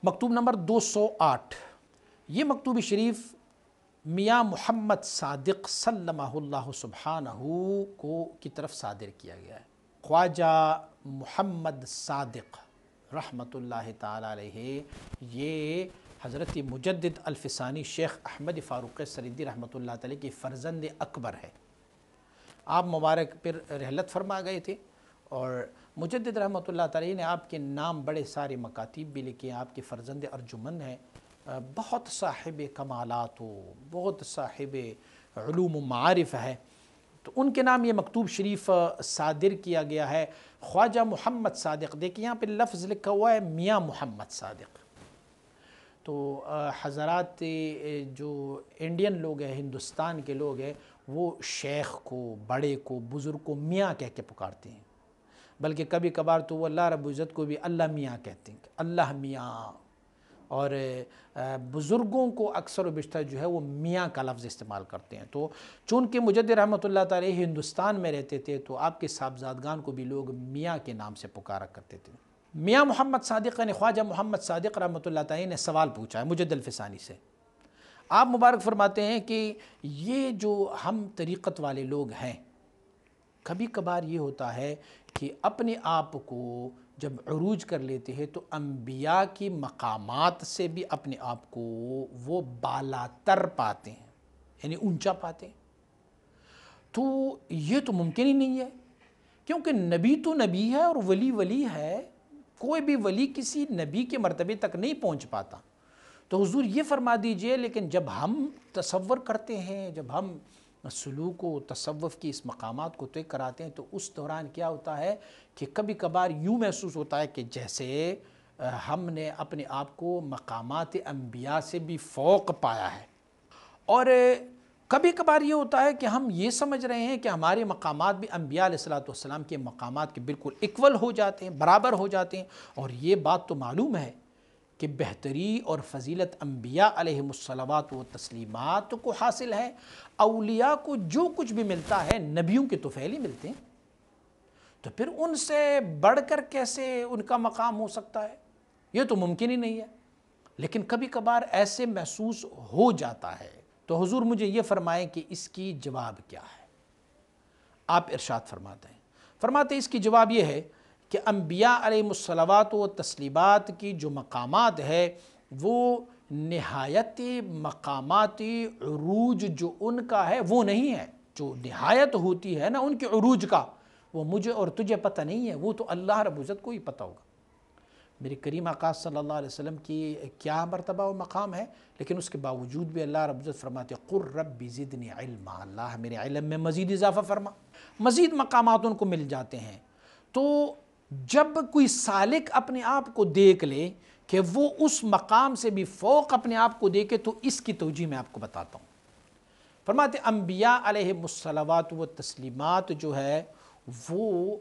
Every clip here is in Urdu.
مکتوب نمبر 208، یہ مکتوب شریف میاں محمد صادق سلمہ اللہ سبحانہ کو کی طرف صادر کیا گیا ہے۔ خواجہ محمد صادق رحمۃ اللہ تعالی علیہ یہ حضرت مجدد الفسانی شیخ احمد فاروق سریدی رحمۃ اللہ تعالی کی فرزند اکبر ہے۔ آپ مبارک پر رحلت فرما گئے تھے اور مجدد رحمۃ اللہ تعالی نے آپ کے نام بڑے سارے مکاتیب بھی لکھے ہیں۔ آپ کے فرزند ارجمند ہیں، بہت صاحب کمالات و بہت صاحب علوم و معارف ہے، تو ان کے نام یہ مکتوب شریف صادر کیا گیا ہے۔ خواجہ محمد صادق، دیکھیں یہاں پہ لفظ لکھا ہوا ہے میاں محمد صادق۔ تو حضرات جو انڈین لوگ ہیں، ہندوستان کے لوگ ہیں، وہ شیخ کو، بڑے کو، بزرگ کو میاں کہہ کے پکارتے ہیں، بلکہ کبھی کبھار تو وہ اللہ رب العزت کو بھی اللہ میاں کہتے ہیں، اللہ میاں۔ اور بزرگوں کو اکثر و بیشتر جو ہے وہ میاں کا لفظ استعمال کرتے ہیں۔ تو چونکہ مجدد رحمۃ اللہ تعالی ہندوستان میں رہتے تھے تو آپ کے صاحبزادگان کو بھی لوگ میاں کے نام سے پکارا کرتے تھے۔ میاں محمد صادق نے خواجہ محمد صادق رحمۃ اللہ تعالی نے سوال پوچھا ہے مجدد الفسانی سے۔ آپ مبارک فرماتے ہیں کہ یہ جو ہم طریقت والے لوگ ہیں، کبھی کبھار یہ ہوتا ہے کہ اپنے آپ کو جب عروج کر لیتے ہیں تو انبیاء کی مقامات سے بھی اپنے آپ کو وہ بالاتر پاتے ہیں، یعنی اونچا پاتے ہیں۔ تو یہ تو ممکن ہی نہیں ہے، کیونکہ نبی تو نبی ہے اور ولی ولی ہے، کوئی بھی ولی کسی نبی کے مرتبے تک نہیں پہنچ پاتا۔ تو حضور یہ فرما دیجئے، لیکن جب ہم تصور کرتے ہیں، جب ہم سلوک و تصوف کی اس مقامات کو طے کراتے ہیں، تو اس دوران کیا ہوتا ہے کہ کبھی کبھار یوں محسوس ہوتا ہے کہ جیسے ہم نے اپنے آپ کو مقامات انبیاء سے بھی فوق پایا ہے، اور کبھی کبھار یہ ہوتا ہے کہ ہم یہ سمجھ رہے ہیں کہ ہمارے مقامات بھی انبیاء علیہ السلام کے مقامات کے بالکل ایکول ہو جاتے ہیں، برابر ہو جاتے ہیں، اور یہ بات تو معلوم ہے کہ بہتری اور فضیلت انبیاء علیہ الصلوات و تسلیمات کو حاصل ہے۔ اولیاء کو جو کچھ بھی ملتا ہے نبیوں کے طفیل ہی ملتے ہیں، تو پھر ان سے بڑھ کر کیسے ان کا مقام ہو سکتا ہے؟ یہ تو ممکن ہی نہیں ہے، لیکن کبھی کبھار ایسے محسوس ہو جاتا ہے۔ تو حضور مجھے یہ فرمائیں کہ اس کی جواب کیا ہے؟ آپ ارشاد فرماتے ہیں اس کی جواب یہ ہے کہ انبیاء علیہ الصلوات و تسلیمات کی جو مقامات ہے وہ نہایت مقاماتی عروج جو ان کا ہے وہ نہیں ہے۔ جو نہایت ہوتی ہے نا ان کے عروج کا، وہ مجھے اور تجھے پتہ نہیں ہے، وہ تو اللہ رب العزت کو ہی پتہ ہوگا۔ میرے کریم آقا صلی اللہ علیہ وسلم کی کیا مرتبہ و مقام ہے، لیکن اس کے باوجود بھی اللہ رب العزت فرماتے قُل رَبِّ زِدْنِی عِلْمًا، اللہ میرے علم میں مزید اضافہ فرما، مزید مقامات ان کو مل جاتے ہیں۔ تو جب کوئی سالک اپنے آپ کو دیکھ لے کہ وہ اس مقام سے بھی فوق اپنے آپ کو دیکھے، تو اس کی توجیہ میں آپ کو بتاتا ہوں۔ فرماتے انبیاء علیہ الصلوات و تسلیمات جو ہے وہ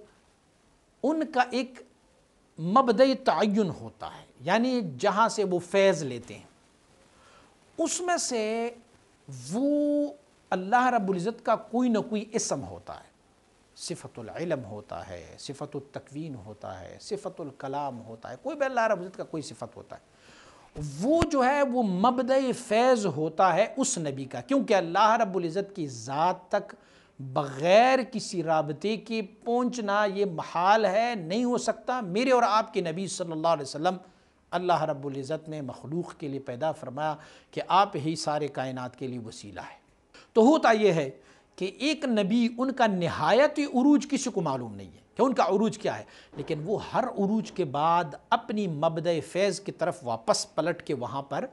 ان کا ایک مبدأ تعین ہوتا ہے، یعنی جہاں سے وہ فیض لیتے ہیں، اس میں سے وہ اللہ رب العزت کا کوئی نہ کوئی اسم ہوتا ہے۔ صفت العلم ہوتا ہے، صفت التکوین ہوتا ہے، صفت الکلام ہوتا ہے، کوئی بھی اللہ رب العزت کا کوئی صفت ہوتا ہے، وہ جو ہے وہ مبدأ فیض ہوتا ہے اس نبی کا، کیونکہ اللہ رب العزت کی ذات تک بغیر کسی رابطے کے پہنچنا یہ محال ہے، نہیں ہو سکتا۔ میرے اور آپ کے نبی صلی اللہ علیہ وسلم اللہ رب العزت نے مخلوق کے لیے پیدا فرمایا کہ آپ ہی سارے کائنات کے لیے وسیلہ ہے۔ تو ہوتا یہ ہے کہ ایک نبی ان کا نہایت عروج کسی کو معلوم نہیں ہے کہ ان کا عروج کیا ہے، لیکن وہ ہر عروج کے بعد اپنی مبدأ فیض کی طرف واپس پلٹ کے وہاں پر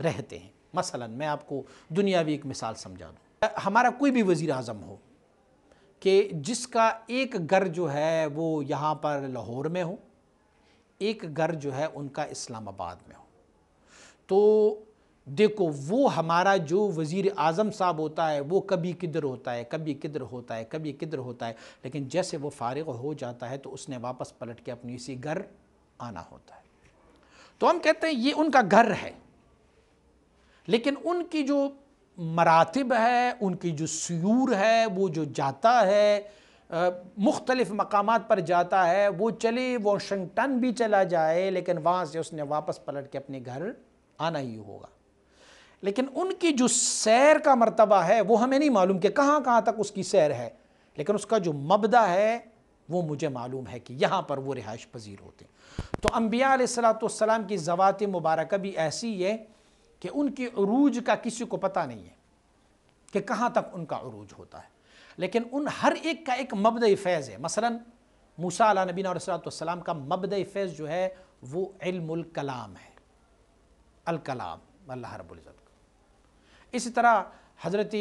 رہتے ہیں۔ مثلا میں آپ کو دنیاوی ایک مثال سمجھا دوں۔ ہمارا کوئی بھی وزیر اعظم ہو کہ جس کا ایک گھر جو ہے وہ یہاں پر لاہور میں ہو، ایک گھر جو ہے ان کا اسلام آباد میں ہو، تو دیکھو وہ ہمارا جو وزیر اعظم صاحب ہوتا ہے وہ کبھی کدھر ہوتا ہے، کبھی کدھر ہوتا ہے، کبھی کدھر ہوتا ہے، لیکن جیسے وہ فارغ ہو جاتا ہے تو اس نے واپس پلٹ کے اپنی اسی گھر آنا ہوتا ہے۔ تو ہم کہتے ہیں یہ ان کا گھر ہے، لیکن ان کی جو مراتب ہے، ان کی جو سیور ہے، وہ جو جاتا ہے مختلف مقامات پر جاتا ہے، وہ چلے واشنگٹن بھی چلا جائے لیکن وہاں سے اس نے واپس پلٹ کے اپنے گھر آنا ہی ہوگا۔ لیکن ان کی جو سیر کا مرتبہ ہے وہ ہمیں نہیں معلوم کہ کہاں کہاں تک اس کی سیر ہے، لیکن اس کا جو مبدأ ہے وہ مجھے معلوم ہے کہ یہاں پر وہ رہائش پذیر ہوتے ہیں۔ تو انبیاء علیہ السلام کی ذوات مبارکہ بھی ایسی ہے کہ ان کی عروج کا کسی کو پتہ نہیں ہے کہ کہاں تک ان کا عروج ہوتا ہے، لیکن ان ہر ایک کا ایک مبدأ فیض ہے۔ مثلا موسیٰ علیہ نبینا علیہ السلام کا مبدأ فیض جو ہے وہ علم الکلام ہے، الکلام اللہ رب العزت کا۔ اسی طرح حضرت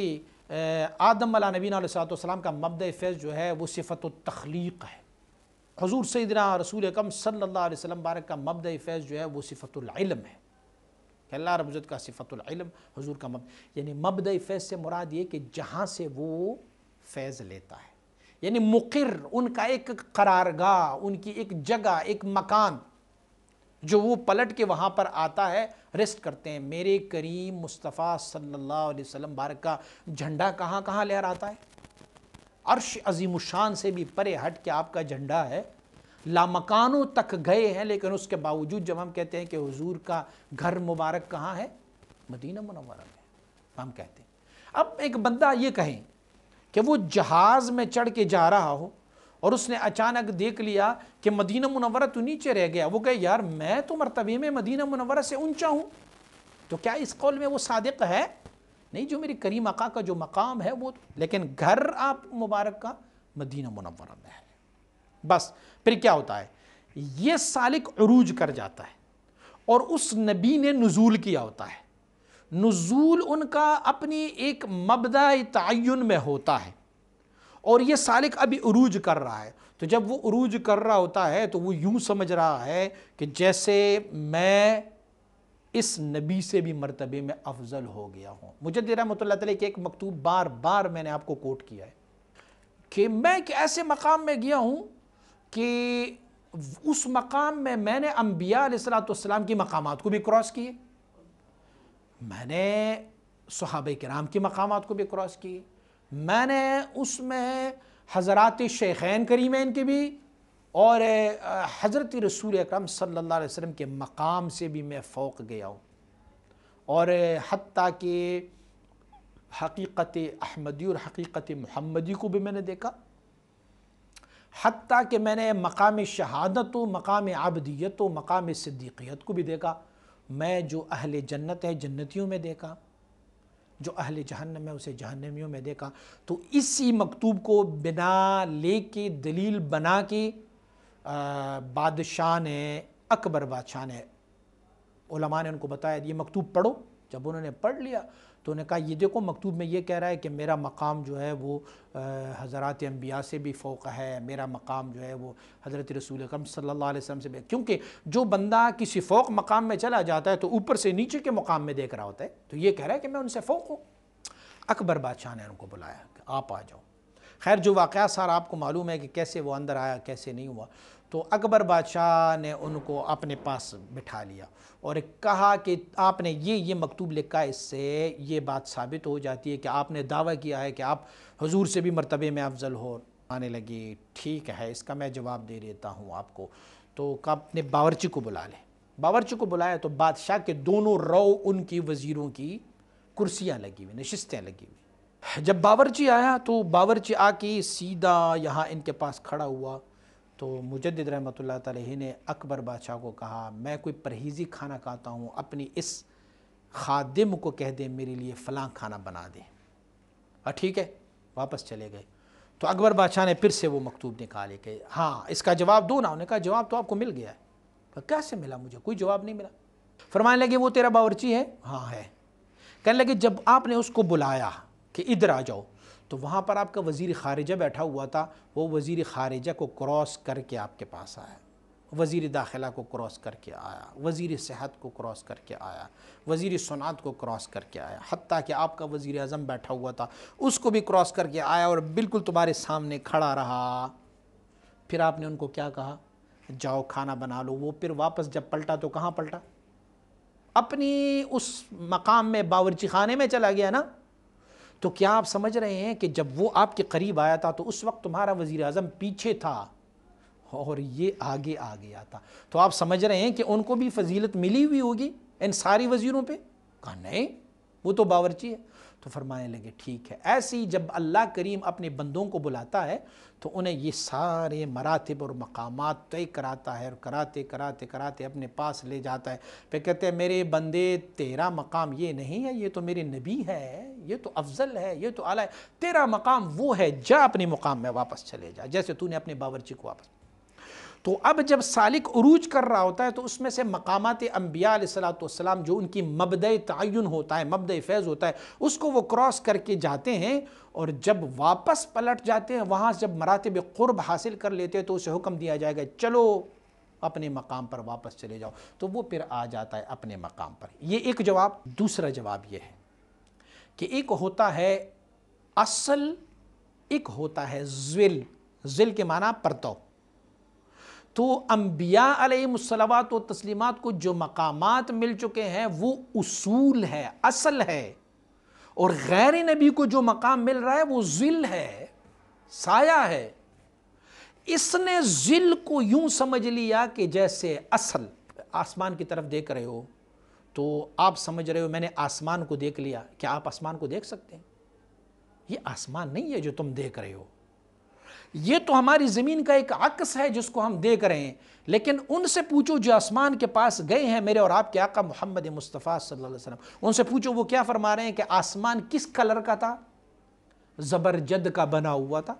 آدم علیہ نبینا علیہ السلام کا مبدأ فیض جو ہے وہ صفت التخلیق ہے۔ حضور سیدنا رسول اکرم صلی اللہ علیہ وسلم بارک کا مبدأ فیض جو ہے وہ صفت العلم ہے کہ اللہ رب العزت کا صفت العلم حضور کا یعنی مبدأ فیض سے مراد یہ کہ جہاں سے وہ فیض لیتا ہے، یعنی مقر، ان کا ایک قرارگاہ، ان کی ایک جگہ، ایک مکان جو وہ پلٹ کے وہاں پر آتا ہے، ریسٹ کرتے ہیں۔ میرے کریم مصطفیٰ صلی اللہ علیہ وسلم بارک کا جھنڈا کہاں کہاں لہراتا ہے؟ عرش عظیم الشان سے بھی پرے ہٹ کے آپ کا جھنڈا ہے، لامکانوں تک گئے ہیں، لیکن اس کے باوجود جب ہم کہتے ہیں کہ حضور کا گھر مبارک کہاں ہے؟ مدینہ منورہ میں، ہم کہتے ہیں۔ اب ایک بندہ یہ کہیں کہ وہ جہاز میں چڑھ کے جا رہا ہو اور اس نے اچانک دیکھ لیا کہ مدینہ منورہ تو نیچے رہ گیا، وہ کہے یار میں تو مرتبے میں مدینہ منورہ سے اونچا ہوں، تو کیا اس قول میں وہ صادق ہے؟ نہیں، جو میری کریم آقا کا جو مقام ہے وہ، لیکن گھر آپ مبارک کا مدینہ منورہ میں ہے۔ بس پھر کیا ہوتا ہے؟ یہ سالک عروج کر جاتا ہے اور اس نبی نے نزول کیا ہوتا ہے۔ نزول ان کا اپنی ایک مبدأ تعین میں ہوتا ہے اور یہ سالک ابھی عروج کر رہا ہے۔ تو جب وہ عروج کر رہا ہوتا ہے تو وہ یوں سمجھ رہا ہے کہ جیسے میں اس نبی سے بھی مرتبے میں افضل ہو گیا ہوں۔ مجدد رحمۃ اللہ تعالی کے ایک مکتوب بار بار میں نے آپ کو کوٹ کیا ہے کہ میں ایک ایسے مقام میں گیا ہوں کہ اس مقام میں نے انبیاء علیہ السلام کی مقامات کو بھی کراس کیے، میں نے صحابہ کرام کی مقامات کو بھی کراس کیے، میں نے اس میں حضرات شیخین کریمین کے بھی اور حضرت رسول اکرم صلی اللہ علیہ وسلم کے مقام سے بھی میں فوق گیا ہوں، اور حتیٰ کہ حقیقت احمدی اور حقیقت محمدی کو بھی میں نے دیکھا، حتیٰ کہ میں نے مقام شہادت و مقام عبدیت و مقام صدیقیت کو بھی دیکھا۔ میں جو اہل جنت ہے جنتیوں میں دیکھا، جو اہل جہنم ہے اسے جہنمیوں میں دیکھا۔ تو اسی مکتوب کو بنا لے کے، دلیل بنا کے بادشاہ نے، اکبر بادشاہ نے، علماء نے ان کو بتایا یہ مکتوب پڑھو۔ جب انہوں نے پڑھ لیا تو انہوں نے کہا یہ دیکھو مکتوب میں یہ کہہ رہا ہے کہ میرا مقام جو ہے وہ حضرات انبیاء سے بھی فوق ہے، میرا مقام جو ہے وہ حضرت رسول اکرم صلی اللہ علیہ وسلم سے بھی، کیونکہ جو بندہ کسی فوق مقام میں چلا جاتا ہے تو اوپر سے نیچے کے مقام میں دیکھ رہا ہوتا ہے، تو یہ کہہ رہا ہے کہ میں ان سے فوق ہوں۔ اکبر بادشاہ نے ان کو بلایا کہ آپ آ جاؤ۔ خیر جو واقعہ سارا آپ کو معلوم ہے کہ کیسے وہ اندر آیا کیسے نہیں ہوا۔ تو اکبر بادشاہ نے ان کو اپنے پاس بٹھا لیا اور کہا کہ آپ نے یہ مکتوب لکھا، اس سے یہ بات ثابت ہو جاتی ہے کہ آپ نے دعویٰ کیا ہے کہ آپ حضور سے بھی مرتبے میں افضل ہو۔ آنے لگی ٹھیک ہے اس کا میں جواب دے دیتا ہوں آپ کو، تو اپنے باورچی کو بلا لے۔ باورچی کو بلایا تو بادشاہ کے دونوں رو ان کی وزیروں کی کرسیاں لگی ہوئی، نشستیں لگی ہوئی۔ جب باورچی آیا تو باورچی آ کے سیدھا یہاں ان کے پاس کھڑا ہوا تو مجدد رحمۃ اللہ تعالی نے اکبر بادشاہ کو کہا میں کوئی پرہیزی کھانا کھاتا ہوں، اپنی اس خادم کو کہہ دے میرے لیے فلاں کھانا بنا دے۔ ٹھیک ہے، واپس چلے گئے۔ تو اکبر بادشاہ نے پھر سے وہ مکتوب نکالے کہ ہاں اس کا جواب دو نا۔ انہوں نے کہا جواب تو آپ کو مل گیا ہے۔ کیسے ملا؟ مجھے کوئی جواب نہیں ملا۔ فرمانے لگے وہ تیرا باورچی ہے؟ ہاں ہے۔ کہنے لگے جب آپ نے اس کو بلایا کہ ادھر آ جاؤ تو وہاں پر آپ کا وزیر خارجہ بیٹھا ہوا تھا، وہ وزیر خارجہ کو کراس کر کے آپ کے پاس آیا، وزیر داخلہ کو کراس کر کے آیا، وزیر صحت کو کراس کر کے آیا، وزیر صنعت کو کراس کر کے آیا، حتیٰ کہ آپ کا وزیر اعظم بیٹھا ہوا تھا اس کو بھی کراس کر کے آیا اور بالکل تمہارے سامنے کھڑا رہا۔ پھر آپ نے ان کو کیا کہا؟ جاؤ کھانا بنا لو۔ وہ پھر واپس جب پلٹا تو کہاں پلٹا؟ اپنی اس مقام میں باورچی خانے میں چلا گیا نا۔ تو کیا آپ سمجھ رہے ہیں کہ جب وہ آپ کے قریب آیا تھا تو اس وقت تمہارا وزیر اعظم پیچھے تھا اور یہ آگے آ گیا تھا؟ تو آپ سمجھ رہے ہیں کہ ان کو بھی فضیلت ملی ہوئی ہوگی ان ساری وزیروں پہ؟ کہا نہیں، وہ تو باورچی ہے۔ تو فرمانے لگے ٹھیک ہے، ایسی جب اللہ کریم اپنے بندوں کو بلاتا ہے تو انہیں یہ سارے مراتب اور مقامات طے کراتا ہے، اور کراتے کراتے کراتے اپنے پاس لے جاتا ہے۔ پھر کہتے ہیں میرے بندے تیرا مقام یہ نہیں ہے، یہ تو میرے نبی ہے، یہ تو افضل ہے، یہ تو اعلیٰ ہے، تیرا مقام وہ ہے، جا اپنے مقام میں واپس چلے جا، جیسے تو نے اپنے باورچی کو واپس۔ تو اب جب سالک عروج کر رہا ہوتا ہے تو اس میں سے مقامات انبیاء علیہ السلام جو ان کی مبدأ تعین ہوتا ہے، مبدأ فیض ہوتا ہے، اس کو وہ کراس کر کے جاتے ہیں، اور جب واپس پلٹ جاتے ہیں وہاں سے جب مراتب قرب حاصل کر لیتے ہیں تو اسے حکم دیا جائے گا چلو اپنے مقام پر واپس چلے جاؤ، تو وہ پھر آ جاتا ہے اپنے مقام پر۔ یہ ایک جواب۔ دوسرا جواب یہ ہے کہ ایک ہوتا ہے اصل، ایک ہوتا ہے ذل۔ ذل کے معنی پرتو۔ تو انبیاء علیہ الصلوات و تسلیمات کو جو مقامات مل چکے ہیں وہ اصول ہے، اصل ہے، اور غیر نبی کو جو مقام مل رہا ہے وہ ذل ہے، سایہ ہے۔ اس نے ذل کو یوں سمجھ لیا کہ جیسے اصل، آسمان کی طرف دیکھ رہے ہو تو آپ سمجھ رہے ہو میں نے آسمان کو دیکھ لیا، کیا آپ آسمان کو دیکھ سکتے ہیں؟ یہ آسمان نہیں ہے جو تم دیکھ رہے ہو، یہ تو ہماری زمین کا ایک عکس ہے جس کو ہم دیکھ رہے ہیں۔ لیکن ان سے پوچھو جو آسمان کے پاس گئے ہیں، میرے اور آپ کے آقا محمد مصطفیٰ صلی اللہ علیہ وسلم، ان سے پوچھو وہ کیا فرما رہے ہیں کہ آسمان کس کلر کا تھا؟ زبرجد کا بنا ہوا تھا۔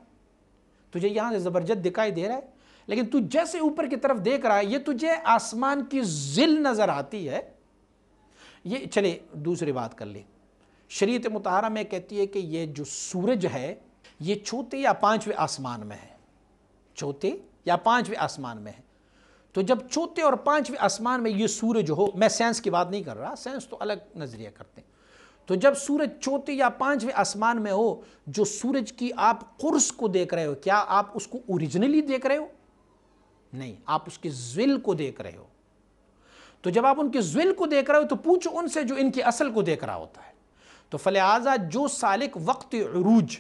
تجھے یہاں سے زبرجد دکھائی دے رہا ہے، لیکن تو جیسے اوپر کی طرف دیکھ رہا ہے یہ تجھے آسمان کی ذل نظر آتی ہے۔ یہ چلے دوسری بات کر لیں، شریعت مطہرہ میں کہتی ہے کہ یہ جو سورج ہے یہ چوتھے یا پانچویں آسمان میں ہے، چوتھے یا پانچویں آسمان میں ہے۔ تو جب چوتھے اور پانچویں آسمان میں یہ سورج ہو، میں سائنس کی بات نہیں کر رہا، سائنس تو الگ نظریہ کرتے ہیں، تو جب سورج چوتھے یا پانچویں آسمان میں ہو، جو سورج کی آپ قرص کو دیکھ رہے ہو، کیا آپ اس کو اوریجنلی دیکھ رہے ہو؟ نہیں، آپ اس کے ذل کو دیکھ رہے ہو۔ تو جب آپ ان کے ذل کو دیکھ رہے ہو تو پوچھو ان سے جو ان کی اصل کو دیکھ رہا ہوتا ہے۔ تو فلہذا جو سالک وقت عروج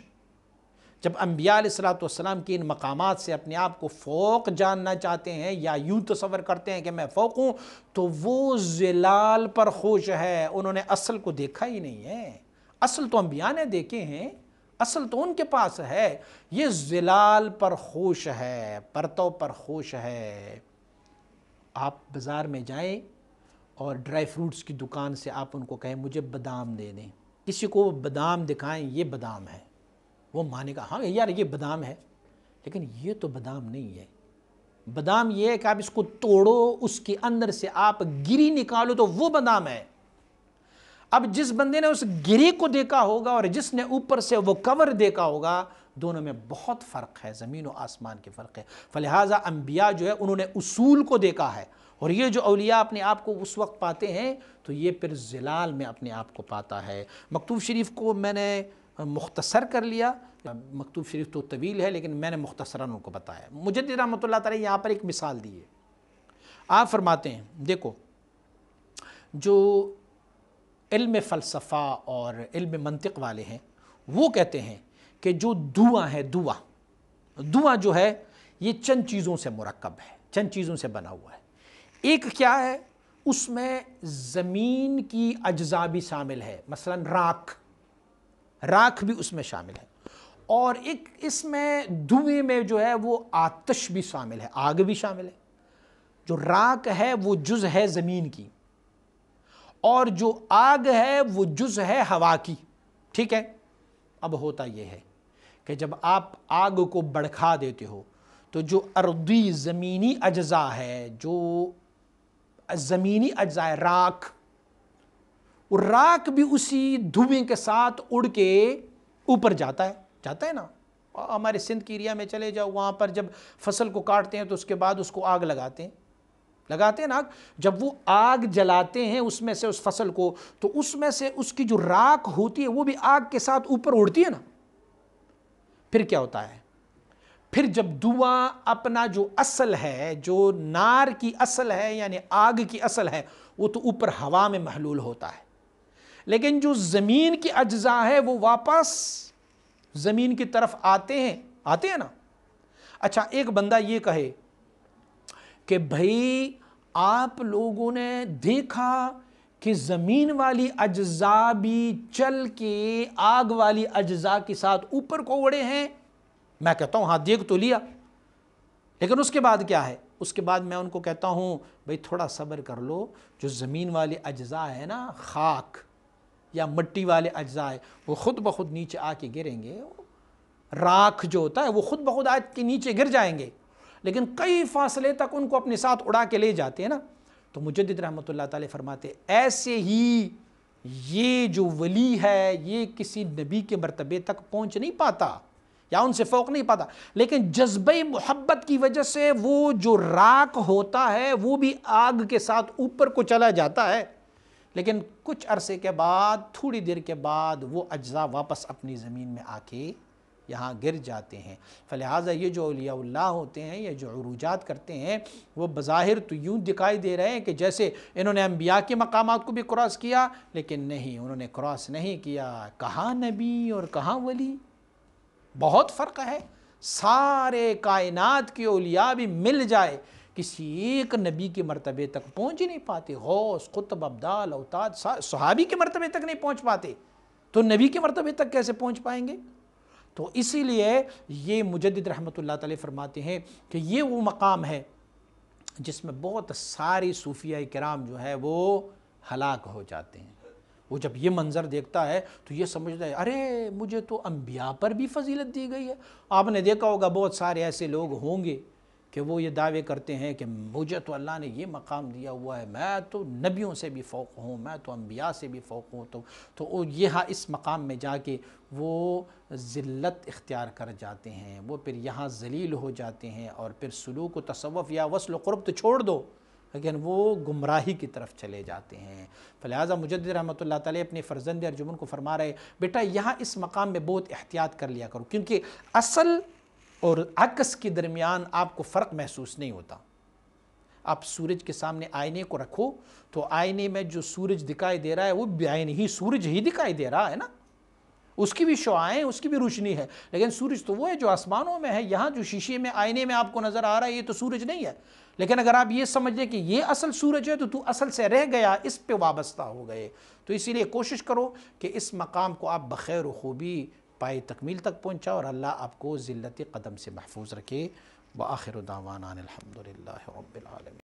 جب انبیاء علیہ السلام کی ان مقامات سے اپنے آپ کو فوق جاننا چاہتے ہیں یا یوں تصور کرتے ہیں کہ میں فوق ہوں، تو وہ ذلال پر خوش ہے، انہوں نے اصل کو دیکھا ہی نہیں ہے۔ اصل تو انبیاء نے دیکھے ہیں، اصل تو ان کے پاس ہے، یہ ذلال پر خوش ہے، پرتو پر خوش ہے۔ آپ بازار میں جائیں اور ڈرائی فروٹس کی دکان سے آپ ان کو کہیں مجھے بادام دے دیں، کسی کو بادام دکھائیں یہ بادام ہے، وہ مانے گا ہاں یار یہ بادام ہے، لیکن یہ تو بادام نہیں ہے۔ بادام یہ ہے کہ آپ اس کو توڑو، اس کے اندر سے آپ گری نکالو تو وہ بادام ہے۔ اب جس بندے نے اس گری کو دیکھا ہوگا اور جس نے اوپر سے وہ کور دیکھا ہوگا، دونوں میں بہت فرق ہے، زمین و آسمان کے فرق ہے۔ فلہذا انبیاء جو ہے انہوں نے اصول کو دیکھا ہے، اور یہ جو اولیاء اپنے آپ کو اس وقت پاتے ہیں تو یہ پھر ذلال میں اپنے آپ کو پاتا ہے۔ مکتوب شریف کو میں نے مختصر کر لیا، مکتوب شریف تو طویل ہے لیکن میں نے مختصراً ان کو بتایا۔ مجدد رحمۃ اللہ تعالی یہاں پر ایک مثال دی ہے، آپ فرماتے ہیں دیکھو جو علم فلسفہ اور علم منطق والے ہیں وہ کہتے ہیں کہ جو دعا ہے، دعا جو ہے یہ چند چیزوں سے مرکب ہے، چند چیزوں سے بنا ہوا ہے۔ ایک کیا ہے، اس میں زمین کی اجزاء بھی شامل ہے، مثلا راکھ بھی اس میں شامل ہے، اور ایک اس میں دھوئیں میں جو ہے وہ آتش بھی شامل ہے، آگ بھی شامل ہے۔ جو راکھ ہے وہ جز ہے زمین کی، اور جو آگ ہے وہ جز ہے ہوا کی، ٹھیک ہے۔ اب ہوتا یہ ہے کہ جب آپ آگ کو بڑھکا دیتے ہو تو جو ارضی زمینی اجزاء ہے، جو زمینی اجزاء ہے، راکھ بھی اسی دھوئیں کے ساتھ اڑ کے اوپر جاتا ہے نا۔ ہمارے سندھ کی ایریا میں چلے جاؤ، وہاں پر جب فصل کو کاٹتے ہیں تو اس کے بعد اس کو آگ لگاتے ہیں نا، جب وہ آگ جلاتے ہیں اس میں سے اس فصل کو، تو اس میں سے اس کی جو راکھ ہوتی ہے وہ بھی آگ کے ساتھ اوپر اڑتی ہے نا۔ پھر کیا ہوتا ہے، پھر جب دھواں اپنا جو اصل ہے، جو نار کی اصل ہے یعنی آگ کی اصل ہے، وہ تو اوپر ہوا میں محلول ہوتا ہے، لیکن جو زمین کی اجزاء ہے وہ واپس زمین کی طرف آتے ہیں نا۔ اچھا ایک بندہ یہ کہے کہ بھائی آپ لوگوں نے دیکھا کہ زمین والی اجزاء بھی چل کے آگ والی اجزاء کے ساتھ اوپر کو اڑے ہیں، میں کہتا ہوں ہاں دیکھ تو لیا، لیکن اس کے بعد کیا ہے؟ اس کے بعد میں ان کو کہتا ہوں بھئی تھوڑا صبر کر لو، جو زمین والی اجزاء ہے نا، خاک یا مٹی والے اجزاء ہے، وہ خود بخود نیچے آ کے گریں گے، راکھ جو ہوتا ہے وہ خود بخود آ کے نیچے گر جائیں گے، لیکن کئی فاصلے تک ان کو اپنے ساتھ اڑا کے لے جاتے ہیں نا۔ تو مجدد رحمۃ اللہ تعالی فرماتے ایسے ہی یہ جو ولی ہے یہ کسی نبی کے مرتبے تک پہنچ نہیں پاتا یا ان سے فوق نہیں پاتا، لیکن جذبہ محبت کی وجہ سے وہ جو راک ہوتا ہے وہ بھی آگ کے ساتھ اوپر کو چلا جاتا ہے، لیکن کچھ عرصے کے بعد، تھوڑی دیر کے بعد وہ اجزاء واپس اپنی زمین میں آ کے یہاں گر جاتے ہیں۔ فلہٰذا یہ جو اولیاء اللہ ہوتے ہیں، یہ جو عروجات کرتے ہیں، وہ بظاہر تو یوں دکھائی دے رہے ہیں کہ جیسے انہوں نے انبیاء کے مقامات کو بھی کراس کیا، لیکن نہیں، انہوں نے کراس نہیں کیا۔ کہاں نبی اور کہاں ولی، بہت فرق ہے۔ سارے کائنات کے اولیاء بھی مل جائے کسی ایک نبی کے مرتبے تک پہنچ ہی نہیں پاتے۔ غوث، قطب، ابدال، اوتاد صحابی کے مرتبے تک نہیں پہنچ پاتے، تو نبی کے مرتبے تک کیسے پہنچ پائیں گے؟ تو اسی لیے یہ مجدد رحمۃ اللہ تعالی فرماتے ہیں کہ یہ وہ مقام ہے جس میں بہت ساری صوفیہ کرام جو ہے وہ ہلاک ہو جاتے ہیں۔ وہ جب یہ منظر دیکھتا ہے تو یہ سمجھتا ہے ارے مجھے تو انبیاء پر بھی فضیلت دی گئی ہے۔ آپ نے دیکھا ہوگا بہت سارے ایسے لوگ ہوں گے کہ وہ یہ دعوے کرتے ہیں کہ مجھے تو اللہ نے یہ مقام دیا ہوا ہے، میں تو نبیوں سے بھی فوق ہوں، میں تو انبیاء سے بھی فوق ہوں، تو یہاں اس مقام میں جا کے وہ ذلت اختیار کر جاتے ہیں، وہ پھر یہاں ذلیل ہو جاتے ہیں، اور پھر سلوک و تصوف یا وصل و قرب تو چھوڑ دو، لیکن وہ گمراہی کی طرف چلے جاتے ہیں۔ فلہٰذا مجدد رحمۃ اللہ تعالی اپنے فرزند ارجمن کو فرما رہے بیٹا یہاں اس مقام میں بہت احتیاط کر لیا کرو، کیونکہ اصل اور عکس کے درمیان آپ کو فرق محسوس نہیں ہوتا۔ آپ سورج کے سامنے آئینے کو رکھو تو آئینے میں جو سورج دکھائی دے رہا ہے وہ بعین ہی سورج ہی دکھائی دے رہا ہے نا، اس کی بھی شعاعیں، اس کی بھی روشنی ہے، لیکن سورج تو وہ ہے جو آسمانوں میں ہے۔ یہاں جو شیشے میں آئینے میں آپ کو نظر آ رہا ہے یہ تو سورج نہیں ہے، لیکن اگر آپ یہ سمجھ لیں کہ یہ اصل سورج ہے تو اصل سے رہ گیا، اس پہ وابستہ ہو گئے۔ تو اسی لیے کوشش کرو کہ اس مقام کو آپ بخیر و خوبی پائے تکمیل تک پہنچاؤ، اور اللہ آپ کو ذلت قدم سے محفوظ رکھے۔ وآخر دعوانا الحمدللہ رب العالمین۔